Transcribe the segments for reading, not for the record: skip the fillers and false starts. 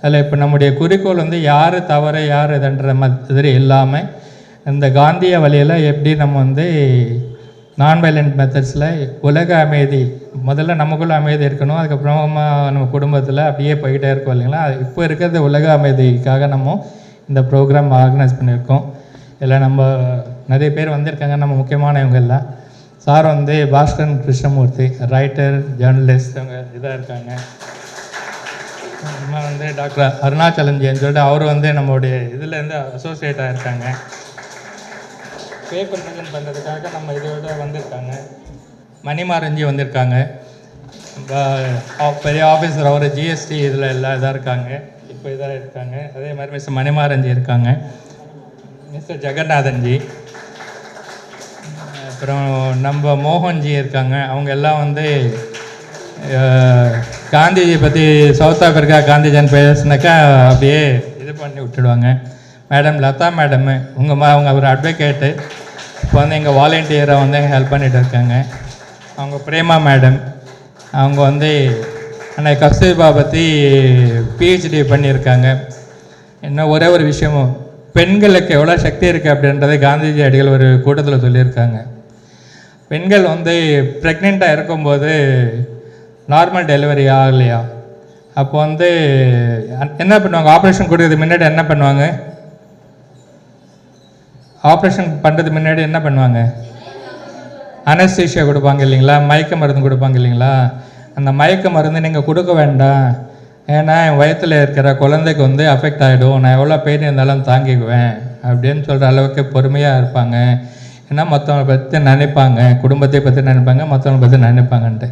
அதில் இப்போ நம்முடைய குறிக்கோள் வந்து யார் தவறு யார் இதுன்ற மாதிரி இல்லாமல் இந்த காந்திய வழியில் எப்படி நம்ம வந்து நான் வயலண்ட் மெத்தட்ஸில் உலக அமைதி, முதல்ல நமக்குள்ள அமைதி இருக்கணும், அதுக்கப்புறமா நம்ம குடும்பத்தில் அப்படியே போய்கிட்டே இருக்கோம் இல்லைங்களா. இப்போ இருக்கிறது உலக அமைதிக்காக நம்ம இந்த ப்ரோக்ராம் ஆர்கனைஸ் பண்ணியிருக்கோம். இதில் நம்ம நிறைய பேர் வந்திருக்காங்க, நம்ம முக்கியமானவங்க எல்லாம். சார் வந்து பாஸ்கரன் கிருஷ்ணமூர்த்தி, ரைட்டர், ஜேர்னலிஸ்ட், அவங்க இதாக இருக்காங்க. அம்மா வந்து டாக்டர் அருணாச்சலஞ்சின்னு சொல்லிட்டு அவர் வந்து நம்மளுடைய இதுலேருந்து அசோசியேட்டாக இருக்காங்க. பேப்பர் ப்ரெசென்ட் பண்ணுறதுக்காக நம்ம இதோட வந்திருக்காங்க. மணிமாரஞ்சி வந்திருக்காங்க, பெரிய ஆஃபீஸர், அவர் ஜிஎஸ்டி இதில் எல்லாம் இதாக இருக்காங்க, இப்போ இதாக இருக்காங்க. அதே மாதிரி மிஸ்டர் மணிமாரஞ்சி இருக்காங்க, மிஸ்டர் ஜெகநாதன்ஜி, அப்புறம் நம்ம மோகன்ஜி இருக்காங்க. அவங்க எல்லாம் வந்து காந்திஜி பற்றி சவுத் ஆஃப்ரிக்கா காந்திஜன் பேசினாக்கா அப்படியே இது பண்ணி விட்டுடுவாங்க. மேடம் லதா மேடமு அவங்க ஒரு அட்வொகேட்டு, இப்போ வந்து எங்கள் வாலண்டியரை வந்து ஹெல்ப் பண்ணிகிட்டு இருக்காங்க. அவங்க பிரேமா மேடம், அவங்க வந்து அன்னை கஸ்தூர்பா பற்றி பிஹெச்டி பண்ணியிருக்காங்க. இன்னும் ஒரே ஒரு விஷயமும், பெண்களுக்கு எவ்வளோ சக்தி இருக்குது அப்படின்றத காந்திஜி அடிகள் ஒரு கூட்டத்தில் சொல்லியிருக்காங்க. பெண்கள் வந்து ப்ரெக்னெண்ட்டாக இருக்கும்போது நார்மல் டெலிவரி ஆகலையா, அப்போ வந்து என்ன பண்ணுவாங்க, ஆப்ரேஷன் கொடுக்கறதுக்கு முன்னாடி என்ன பண்ணுவாங்க, ஆப்ரேஷன் பண்ணுறதுக்கு முன்னாடி என்ன பண்ணுவாங்க, அனஸ்தீஷியா கொடுப்பாங்க இல்லைங்களா, மயக்க மருந்து கொடுப்பாங்க இல்லைங்களா. அந்த மயக்க மருந்து நீங்கள் கொடுக்க வேண்டாம், ஏன்னா என் வயிற்றில் இருக்கிற குழந்தைக்கு வந்து அஃபெக்ட் ஆகிடும், நான் எவ்வளோ பெயின் இருந்தாலும் தாங்கிக்குவேன் அப்படின்னு சொல்கிற அளவுக்கு பொறுமையாக இருப்பாங்க. ஏன்னா மற்றவங்களை பற்றி நினைப்பாங்க, குடும்பத்தை பற்றி நினைப்பாங்க, மற்றவங்களை பற்றி நினைப்பாங்கன்ட்டு.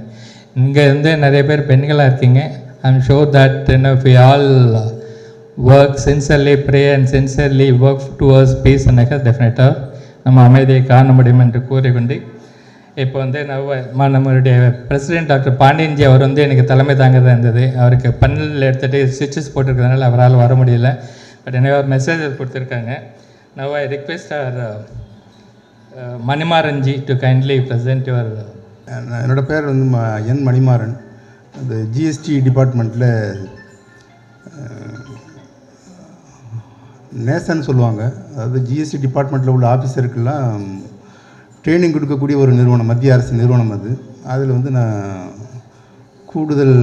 இங்கே இருந்து நிறைய பேர் பெண்களாக இருக்கீங்க. I'm sure that if we all work sincerely, pray and sincerely work towards peace and டெஃபினட்டாக நம்ம அமைதியை காண முடியும் என்று கூறிக்கொண்டு, இப்போ வந்து நம்மளுடைய பிரசிடென்ட் டாக்டர் பாண்டியன்ஜி அவர் வந்து எனக்கு தலைமை தாங்கிறதா இருந்தது. அவருக்கு பன்னல் எடுத்துகிட்டு ஸ்டிச்சஸ் போட்டிருக்கிறதுனால அவரால் வர முடியல. பட் எனவே ஒரு மெசேஜ் கொடுத்துருக்காங்க. Now I request our Manimaranji to kindly present your. என்னோடய பேர் வந்து என் மணிமாறன். அந்த ஜிஎஸ்டி டிபார்ட்மெண்ட்டில் நேசன் சொல்லுவாங்க. அதாவது ஜிஎஸ்டி டிபார்ட்மெண்ட்டில் உள்ள ஆஃபீஸருக்கெல்லாம் ட்ரைனிங் கொடுக்கக்கூடிய ஒரு நிறுவனம், மத்திய அரசு நிறுவனம் அது. அதில் வந்து நான் கூடுதல்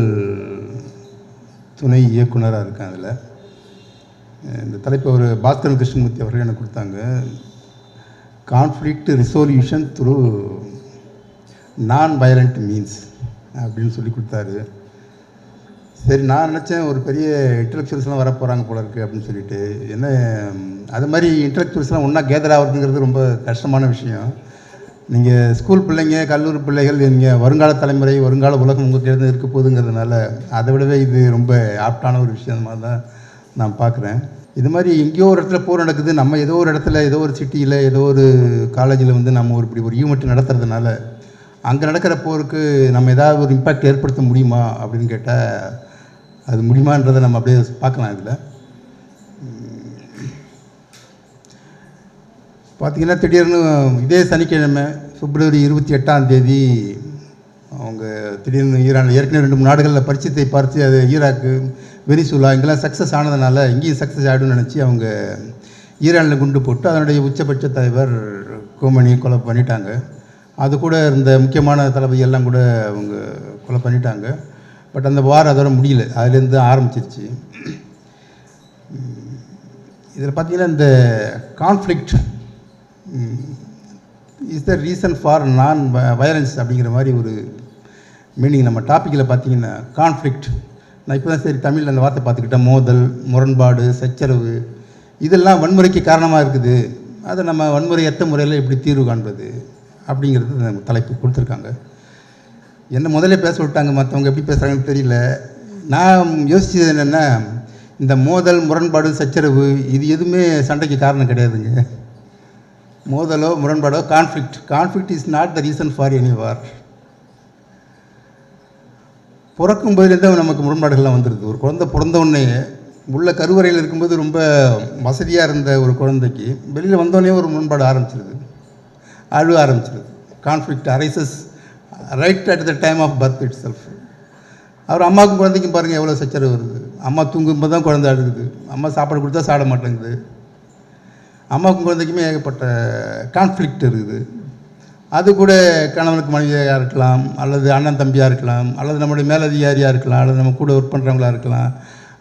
துணை இயக்குனராக இருக்கேன். அதில் இந்த தலைப்பு ஒரு பாஸ்கரன் கிருஷ்ணமூர்த்தி அவர்கள் எனக்கு கொடுத்தாங்க. கான்ஃப்ளிக்ட் ரிசோல்யூஷன் த்ரூ நான் வயலண்ட் மீன்ஸ் அப்படின்னு சொல்லி கொடுத்தாரு. சரி, நான் நினச்சேன் ஒரு பெரிய இன்டலெக்சுவல்ஸ்லாம் வர போகிறாங்க போல இருக்குது அப்படின்னு சொல்லிட்டு. என்ன அது மாதிரி இன்டலெக்சுவல்ஸ்லாம் ஒன்றா கேதர் ஆகிறதுங்கிறது ரொம்ப கஷ்டமான விஷயம். நீங்கள் ஸ்கூல் பிள்ளைங்க, கல்லூரி பிள்ளைகள், நீங்கள் வருங்கால தலைமுறை, வருங்கால உலகம் உங்கள்கிட்ட இருக்க போகுதுங்கிறதுனால அதை விடவே இது ரொம்ப ஆப்டான ஒரு விஷயமாக தான் நான் பார்க்குறேன். இது மாதிரி எங்கேயோ ஒரு இடத்துல போர் நடக்குது, நம்ம ஏதோ ஒரு இடத்துல, ஏதோ ஒரு சிட்டியில், ஏதோ ஒரு காலேஜில் வந்து நம்ம இப்படி ஒரு ஈவெண்ட் நடத்துறதுனால அங்கே நடக்கிற போருக்கு நம்ம ஏதாவது ஒரு இம்பேக்ட் ஏற்படுத்த முடியுமா அப்படின்னு கேட்டால் அது முடியுமான்றதை நம்ம அப்படியே பார்க்கலாம். இதில் பார்த்திங்கன்னா திடீர்னு இதே சனிக்கிழமை பிப்ரவரி 28 அவங்க திடீர்னு ஈரானில் ஏற்கனவே 2-3 நாடுகளில் பரிச்சயத்தை பார்த்து அது ஈராக்கு, வெனிசுலா இங்கெல்லாம் சக்ஸஸ் ஆனதுனால இங்கேயும் சக்ஸஸ் ஆகிடும்னு நினச்சி அவங்க ஈரானில் குண்டு போட்டு அதனுடைய உச்சபட்ச தலைவர் கோமனியை கொலை பண்ணிட்டாங்க. அது கூட இருந்த முக்கியமான தளபதி எல்லாம் கூட அவங்க கொலை பண்ணிட்டாங்க. பட் அந்த வார் அதோட முடியல, அதுலேருந்து ஆரம்பிச்சிருச்சு. இதில் பார்த்திங்கன்னா இந்த conflict is the reason for non violence அப்படிங்கிற மாதிரி ஒரு மீனிங் நம்ம டாப்பிக்கில் பார்த்திங்கன்னா கான்ஃப்ளிக்ட். நான் இப்போ தான் சரி தமிழில் அந்த வார்த்தை பார்த்துக்கிட்டேன். மோதல், முரண்பாடு, சச்சரவு இதெல்லாம் வன்முறைக்கு காரணமாக இருக்குது. அதை நம்ம வன்முறையற்ற முறையில் எப்படி தீர்வு காண்பது அப்படிங்கிறது தலைப்பு கொடுத்துருக்காங்க. என்ன முதல்ல பேச விட்டாங்க, மற்றவங்க எப்படி பேசுகிறாங்கன்னு தெரியல. நான் யோசிச்சது என்னென்னா, இந்த மோதல், முரண்பாடு, சச்சரவு இது எதுவுமே சண்டைக்கு காரணம் கிடையாதுங்க. மோதலோ முரண்பாடோ conflict is not the reason for any war. பிறக்கும் போதுலேருந்து நமக்கு முரண்பாடுகள்லாம் வந்துடுது. ஒரு குழந்தை பிறந்தவுடனே உள்ள கருவறையில் இருக்கும்போது ரொம்ப வசதியாக இருந்த ஒரு குழந்தைக்கு வெளியில் வந்தோடனே ஒரு முரண்பாடு ஆரம்பிச்சிருது, அழுவ ஆரம்பிச்சிருது. Conflict arises right at the time of birth itself. அவர் அம்மாவுக்கும் குழந்தைக்கும் பாருங்கள் எவ்வளோ சச்சரவு வருது. அம்மா தூங்கும்போது தான் குழந்தை அழுகுது, அம்மா சாப்பாடு கொடுத்தா சாப்பிட மாட்டேங்குது, அம்மாவுக்கும் குழந்தைக்குமே ஏகப்பட்ட கான்ஃப்ளிக்ட் இருக்குது. அது கூட கணவனுக்கு மனைவியாக இருக்கலாம், அல்லது அண்ணன் தம்பியாக இருக்கலாம், அல்லது நம்முடைய மேலதிகாரியாக இருக்கலாம், அல்லது நம்ம கூட ஒர்க் பண்ணுறவங்களா இருக்கலாம்,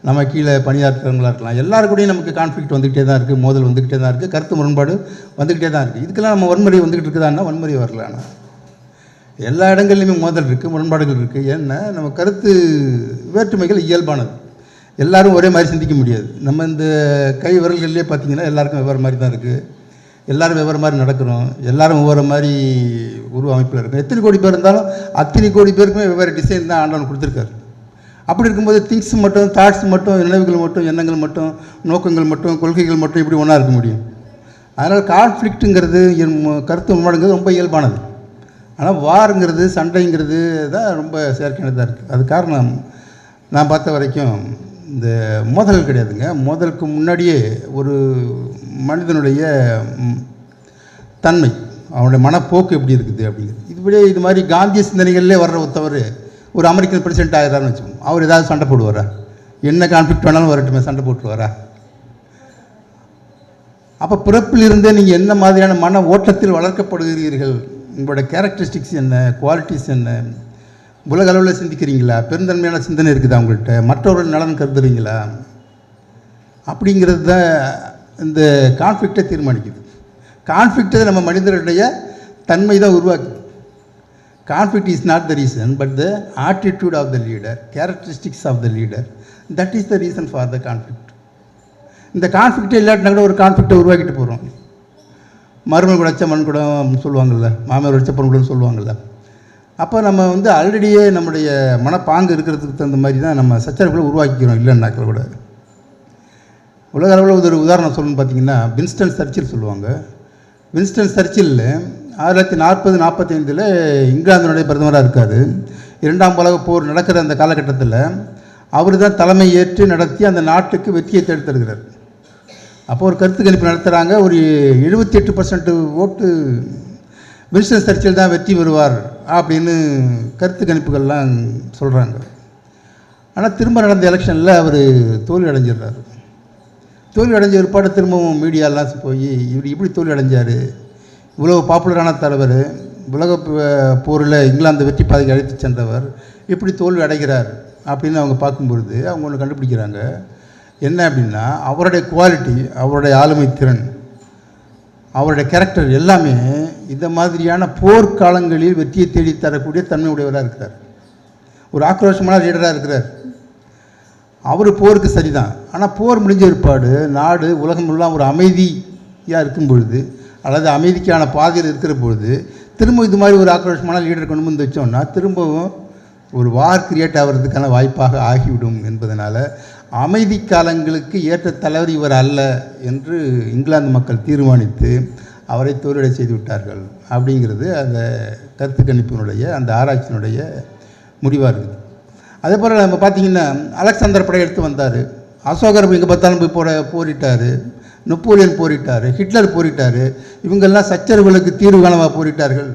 நம்ம கீழே பணியாற்றுறவங்களா இருக்கலாம். எல்லாருக்கூடையும் நமக்கு கான்ஃப்ளிக்ட் வந்துக்கிட்டே தான் இருக்குது, மோதல் வந்துக்கிட்டே தான் இருக்குது, கருத்து முரண்பாடு வந்துக்கிட்டே தான் இருக்குது. இதுக்கெல்லாம் நம்ம வன்முறை வந்துக்கிட்டு இருக்குதான்னா வன்முறை வரல. ஆனால் எல்லா இடங்கள்லையுமே மோதல் இருக்குது, முரண்பாடுகள் இருக்குது. ஏன்னா நம்ம கருத்து வேற்றுமைகள் இயல்பானது. எல்லோரும் ஒரே மாதிரி சிந்திக்க முடியாது. நம்ம இந்த கை விரல்கள்லேயே பார்த்திங்கன்னா எல்லாருக்கும் வெவ்வேறு மாதிரி தான் இருக்குது. எல்லோரும் வெவ்வேறு மாதிரி நடக்கிறோம், எல்லோரும் ஒவ்வொரு மாதிரி உருவ அமைப்பில் இருக்கும். எத்தனை கோடி பேர் இருந்தாலும் அத்தனை கோடி பேருக்குமே வெவ்வேறு டிசைன் தான் ஆண்டவன் கொடுத்துருக்காரு. அப்படி இருக்கும்போது திங்ஸ் மட்டும், தாட்ஸ் மட்டும், நினைவுகள் மட்டும், எண்ணங்கள் மட்டும், நோக்கங்கள் மட்டும், கொள்கைகள் மட்டும் இப்படி ஒன்றா இருக்க முடியும். அதனால் கான்ஃப்ளிக்ட்டுங்கிறது, கருத்து முரண்பாடுங்கிறது ரொம்ப இயல்பானது. ஆனால் வாருங்கிறது, சண்டைங்கிறது தான் ரொம்ப செயற்கையானதாக இருக்குது. அது காரணம் நான் பார்த்த வரைக்கும் இந்த மோதல் கிடையாதுங்க. மோதலுக்கு முன்னாடியே ஒரு மனிதனுடைய தன்மை, அவனுடைய மனப்போக்கு எப்படி இருக்குது அப்படிங்கிறது. இதுபடியே இது மாதிரி காந்திய சிந்தனைகள்லேயே வர்ற ஒருத்தவர் ஒரு அமெரிக்கன் பிரசிடென்ட் ஆகிறாருன்னு வச்சுக்கோங்க. அவர் ஏதாவது சண்டை போடுவாரா? என்ன கான்ஃப்ளிக்ட் வேணாலும் வரட்டுமே, சண்டை போட்டுருவாரா? அப்போ பிறப்பில் இருந்தே நீங்கள் என்ன மாதிரியான மன ஓட்டத்தில் வளர்க்கப்படுகிறீர்கள், உங்களோட கேரக்டரிஸ்டிக்ஸ் என்ன, குவாலிட்டிஸ் என்ன, உலக அளவில் சிந்திக்கிறீங்களா, பெருந்தன்மையான சிந்தனை இருக்குதா உங்கள்கிட்ட, மற்றவர்கள் நலன் கருதுறீங்களா, அப்படிங்கிறது தான் இந்த கான்ஃப்ளிக்டை தீர்மானிக்குது. கான்ஃப்ளிக்டை நம்ம மனிதர்களுடைய தன்மை தான் உருவாக்குது. Conflict is not the reason, but the attitude of the leader, characteristics of the leader, that is the reason for the conflict. இந்த கான்ஃப்ளிக்டே இல்லாட்டினா கூட ஒரு கான்ஃப்ளிக்டை உருவாக்கிட்டு போகிறோம். மருமகள் உடைச்ச மண் கூட சொல்லுவாங்கள்ல, மாமியார் உடைச்ச பொண்ணு கூட சொல்லுவாங்கள்ல. அப்போ நம்ம வந்து ஆல்ரெடியே நம்முடைய மனப்பாங்கு இருக்கிறதுக்கு தகுந்த மாதிரி தான் நம்ம சச்சரவுகளை உருவாக்கிக்கிறோம், இல்லைன்னாக்கள் கூட. உலக அளவில் ஒரு உதாரணம் சொல்லணும்னு பார்த்தீங்கன்னா வின்ஸ்டன் சர்ச்சில் சொல்லுவாங்க. வின்ஸ்டன் சர்ச்சில் 1940-45 இங்கிலாந்தினுடைய பிரதமராக இருக்கார். 2ஆம் உலகப் போர் நடக்கிற அந்த காலகட்டத்தில் அவர் தான் தலைமை ஏற்று நடத்தி அந்த நாட்டுக்கு வெற்றியை தேடித்தருகிறார். அப்போ ஒரு கருத்து கணிப்பு நடத்துகிறாங்க. ஒரு 78% ஓட்டு வின்ஸ்டன் சர்ச்சில் தான் வெற்றி பெறுவார் அப்படின்னு கருத்து கணிப்புகள்லாம் சொல்கிறாங்க. ஆனால் திரும்ப நடந்த எலெக்ஷனில் அவர் தோல்வி அடைஞ்சிடுறாரு. தோல்வி அடைஞ்ச ஏற்பாடு திரும்பவும் மீடியாலாம் போய் இவர் இப்படி தோல்வி அடைஞ்சார், இவ்வளோ பாப்புலரான தலைவர், உலக போரில் இங்கிலாந்து வெற்றி பாதைக்கு அழைத்து சென்றவர், இப்படி தோல்வி அடைகிறார் அப்படின்னு அவங்க பார்க்கும்பொழுது அவங்க ஒன்று கண்டுபிடிக்கிறாங்க. என்ன அப்படின்னா அவருடைய குவாலிட்டி, அவருடைய ஆளுமை திறன், அவருடைய கேரக்டர் எல்லாமே இந்த மாதிரியான போர்க்காலங்களில் வெற்றியை தேடி தரக்கூடிய தன்மை உடையவராக இருக்கிறார். ஒரு ஆக்ரோஷமான லீடராக இருக்கிறார். அவர் போருக்கு சரிதான், ஆனால் போர் முடிஞ்ச ஏற்பாடு நாடு உலகம் எல்லாம் ஒரு அமைதியாக இருக்கும் பொழுது, அல்லது அமைதிக்கான பாதையில் இருக்கிற பொழுது திரும்ப இது மாதிரி ஒரு ஆக்ரோஷமான லீடர் கொண்டு வந்து வச்சோம்னா திரும்பவும் ஒரு வார் கிரியேட் ஆகிறதுக்கான வாய்ப்பாக ஆகிவிடும் என்பதனால் அமைதி காலங்களுக்கு ஏற்ற தலைவர் இவர் அல்ல என்று இங்கிலாந்து மக்கள் தீர்மானித்து அவரை தோல்வியடை செய்து விட்டார்கள். அப்படிங்கிறது அந்த கருத்து கணிப்பினுடைய, அந்த ஆராய்ச்சியினுடைய முடிவாக இருக்குது. அதே போல் நம்ம பார்த்திங்கன்னா அலெக்சாந்தர் படை எடுத்து வந்தார், அசோகர் எங்கே பார்த்தாலும் போய் போரிட்டார், நெப்போலியன் போரிட்டார், ஹிட்லர் போரிட்டார். இவங்கெல்லாம் சச்சரவுகளுக்கு தீர்வு காணவா போரிட்டார்கள்.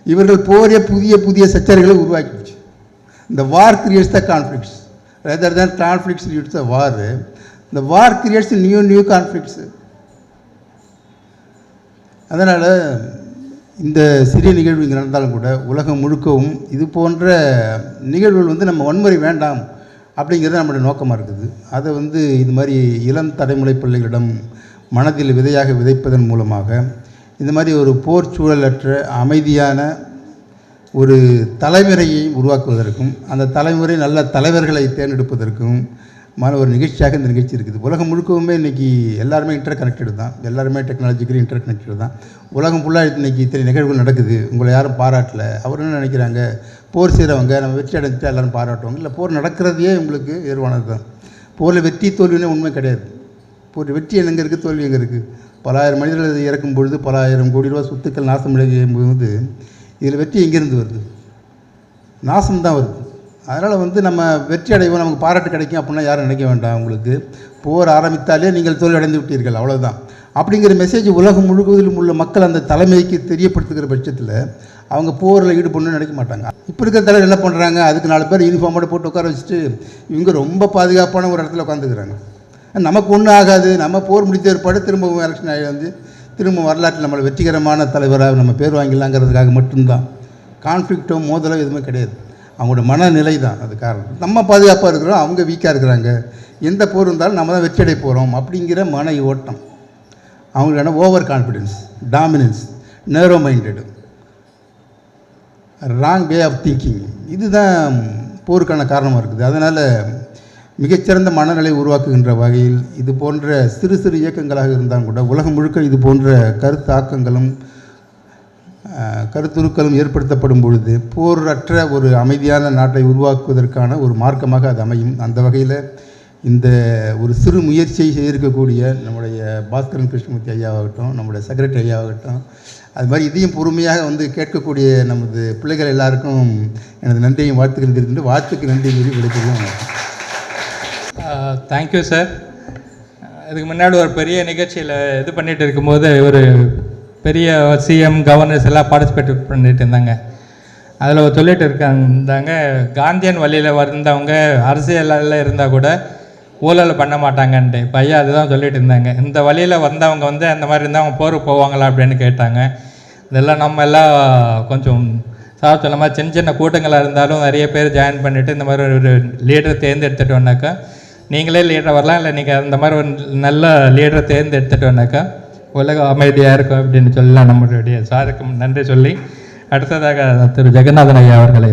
இவர்கள் போரே புதிய புதிய சச்சரவுகளை உருவாக்கிடுச்சு. இந்த war creates the conflicts rather than conflicts leads the war. The war creates new conflicts. அதனால் இந்த சிறிய நிகழ்வு இங்கே நடந்தாலும் கூட உலகம் முழுக்கவும் இது போன்ற நிகழ்வுகள் வந்து நம்ம வன்முறை வேண்டாம் அப்படிங்கிறது நம்மளுடைய நோக்கமாக இருக்குது. அதை வந்து இது மாதிரி இளம் தலைமுறை பிள்ளைகளிடம் மனதில் விதையாக விதைப்பதன் மூலமாக இந்த மாதிரி ஒரு போர் சூழலற்ற அமைதியான ஒரு தலைமுறையை உருவாக்குவதற்கும் அந்த தலைமுறை நல்ல தலைவர்களை தேர்ந்தெடுப்பதற்கும் ஒரு நிகழ்ச்சியாக இந்த நிகழ்ச்சி இருக்குது. உலகம் முழுக்கவுமே இன்றைக்கி எல்லாருமே இன்டர் கனெக்டடு தான், எல்லாருமே டெக்னாலஜிக்கலி இன்டர் கனெக்டடு தான். உலகம் ஃபுல்லாக இன்றைக்கி இத்தனை நிகழ்வுகள் நடக்குது, உங்களை யாரும் பாராட்டலை. அவர் என்ன நினைக்கிறாங்க, போர் செய்கிறவங்க நம்ம வெற்றி அடைஞ்சிட்டா எல்லோரும் பாராட்டுவாங்க. இல்லை, போர் நடக்கிறதையே உங்களுக்கு ஏர்வானது தான். போரில் வெற்றி தோல்வின்னு உண்மை கிடையாது. போர் வெற்றி எங்கே இருக்குது, தோல்வி எங்கே இருக்குது? பல ஆயிரம் மனிதர்கள் இறக்கும் பொழுது பல ஆயிரம் கோடி ரூபா சொத்துக்கள் நாசமடையும் போது இதில் வெற்றி எங்கேருந்து வருது? நாசம்தான் வருது. அதனால் வந்து நம்ம வெற்றி அடைவோம், நமக்கு பாராட்டு கிடைக்கும் அப்படின்னா யாரும் நினைக்க வேண்டாம். உங்களுக்கு போர் ஆரம்பித்தாலே நீங்கள் தோல்வி அடைந்து விட்டீர்கள், அவ்வளோதான். அப்படிங்கிற மெசேஜ் உலகம் முழுவதிலும் உள்ள மக்கள் அந்த தலைமைக்கு தெரியப்படுத்துகிற பட்சத்தில் அவங்க போரில் ஈடுபடணும்னு நினைக்க மாட்டாங்க. இப்போ இருக்கிற தலைவர் என்ன பண்ணுறாங்க, அதுக்கு 4 பேர் யூனிஃபார்மோட போட்டு உட்கார வச்சுட்டு இவங்க ரொம்ப பாதுகாப்பான ஒரு இடத்துல உட்காந்துக்கிறாங்க. நமக்கு ஒன்றும் ஆகாது, நம்ம போர் முடித்த ஏற்பாடு திரும்பவும் எலெக்ஷன் ஆகி வந்து திரும்ப வரலாற்றில் நம்மளை வெற்றிகரமான தலைவராக நம்ம பேர் வாங்கிடலாங்கிறதுக்காக மட்டும்தான். கான்ஃப்ளிக்ட்டோ மோதலோ எதுவுமே கிடையாது. அவங்களோட மனநிலை தான் அது காரணம். நம்ம பாதுகாப்பாக இருக்கிறோம், அவங்க வீக்காக இருக்கிறாங்க, எந்த போர் இருந்தாலும் நம்ம தான் வெற்றி அடைய போகிறோம் அப்படிங்கிற மன ஓட்டம் அவங்களுக்கான. Over confidence, dominance, narrow minded, wrong way of thinking, இதுதான் போருக்கான காரணமாக இருக்குது. அதனால் மிகச்சிறந்த மனநிலை உருவாக்குகின்ற வகையில் இது போன்ற சிறு சிறு இயக்கங்களாக இருந்தாலும் கூட உலகம் முழுக்க இது போன்ற கருத்தாக்கங்களும் கருத்துருக்களும் ஏற்படுத்தப்படும் பொழுது போரற்ற ஒரு அமைதியான நாட்டை உருவாக்குவதற்கான ஒரு மார்க்கமாக அது அமையும். அந்த வகையில் இந்த ஒரு சிறு முயற்சியை செய்திருக்கக்கூடிய நம்முடைய பாஸ்கரன் கிருஷ்ணமூர்த்தி ஐயாவாகட்டும், நம்முடைய செக்ரட்டரி ஐயாவாகட்டும், அது மாதிரி இதையும் பொறுமையாக வந்து கேட்கக்கூடிய நமது பிள்ளைகள் எல்லாருக்கும் எனது நன்றியும் வாழ்த்துக்கள் தெரிவித்து வாழ்த்துக்கு நன்றி கூறி விடைபெறுவோம். Thank you sir. இதுக்கு முன்னாடி ஒரு பெரிய நிகழ்ச்சியில் இது பண்ணிகிட்டு இருக்கும்போது ஒரு பெரிய சிஎம் கவர்னர்ஸ் எல்லாம் பார்ட்டிசிபேட் பண்ணிட்டு இருந்தாங்க. அதில் சொல்லிட்டு இருந்தாங்க, காந்தியன் வழியில் வந்தவங்க அரசியலில் இருந்தால் கூட ஊழல் பண்ண மாட்டாங்கன்ட்டு. இப்போ ஐயா அதுதான் சொல்லிட்டு இருந்தாங்க. இந்த வழியில் வந்தவங்க வந்து அந்த மாதிரி இருந்தால் அவங்க போருக்கு போவாங்களா அப்படின்னு கேட்டாங்க. இதெல்லாம் நம்ம எல்லாம் கொஞ்சம் சார் சொல்ல மாதிரி சின்ன சின்ன கூட்டங்களாக இருந்தாலும் நிறைய பேர் ஜாயின் பண்ணிவிட்டு இந்த மாதிரி ஒரு லீடரை தேர்ந்தெடுத்துட்டோன்னாக்கா, நீங்களே லீடர் வரலாம், இல்லை நீங்கள் அந்த மாதிரி ஒரு நல்ல லீடரை தேர்ந்தெடுத்துட்டோன்னாக்கா உலகம் அமைதியாக இருக்கும் அப்படின்னு சொல்லலாம். நம்மளுடைய சாருக்கு நன்றி சொல்லி அடுத்ததாக திரு ஜெகநாதன் ஐயா அவர்களை